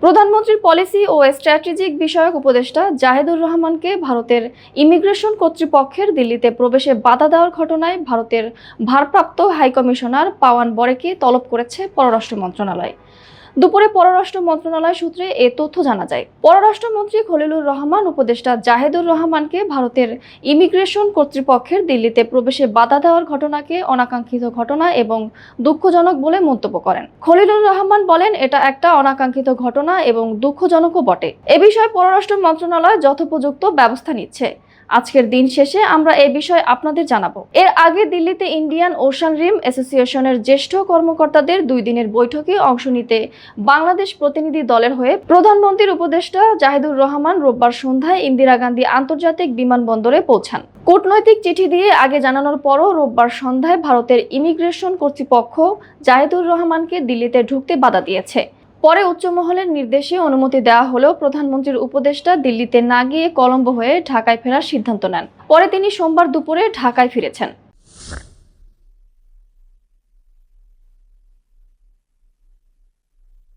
প্রধানমন্ত্রীর পলিসি ও স্ট্র্যাটেজিক বিষয়ক উপদেষ্টা জাহিদুর রহমানকে ভারতের ইমিগ্রেশন কর্তৃপক্ষের দিল্লিতে প্রবেশে বাধা দেওয়ার ঘটনায় ভারতের ভারপ্রাপ্ত হাইকমিশনার পাওয়ান বরেকে তলব করেছে পররাষ্ট্র মন্ত্রণালয়। দুপুরে পররাষ্ট্র মন্ত্রণালয় সূত্রে এ তথ্য জানা যায়। পররাষ্ট্রমন্ত্রী খলিলুর রহমান উপদেষ্টা জাহিদুর রহমানকে ভারতের ইমিগ্রেশন কর্তৃপক্ষের দিল্লিতে প্রবেশে বাধা দেওয়ার ঘটনাকে অনাকাঙ্ক্ষিত ঘটনা এবং দুঃখজনক বলে মন্তব্য করেন। খলিলুর রহমান বলেন, এটা একটা অনাকাঙ্ক্ষিত ঘটনা এবং দুঃখজনকও বটে। এ বিষয়ে পররাষ্ট্র মন্ত্রণালয় যথোপযুক্ত ব্যবস্থা নিচ্ছে। আজকের দিন শেষে আমরা এই বিষয়ে আপনাদের জানাবো। এর আগে দিল্লিতে ইন্ডিয়ান ওশান রিম অ্যাসোসিয়েশনের জ্যেষ্ঠ কর্মকর্তাদের 2 দিনের বৈঠকে অংশ নিতে বাংলাদেশ প্রতিনিধি দলের হয়ে প্রধানমন্ত্রীর উপদেষ্টা জাহিদুর রহমান রোববার সন্ধ্যায় ইন্দিরা গান্ধী আন্তর্জাতিক বিমানবন্দরে পৌঁছান। কূটনৈতিক চিঠি দিয়ে আগে জানানোর পরও রোববার সন্ধ্যায় ভারতের ইমিগ্রেশন কর্তৃপক্ষ জাহিদুর রহমানকে দিল্লিতে ঢুকতে বাধা দিয়েছে। পরে উচ্চমহলের নির্দেশে অনুমতি দেওয়া হলেও প্রধানমন্ত্রীর উপদেষ্টা দিল্লিতে না গিয়ে কলম্বো হয়ে ঢাকায় ফেরার সিদ্ধান্ত নেন। পরে তিনি সোমবার দুপুরে ঢাকায় ফিরেছেন।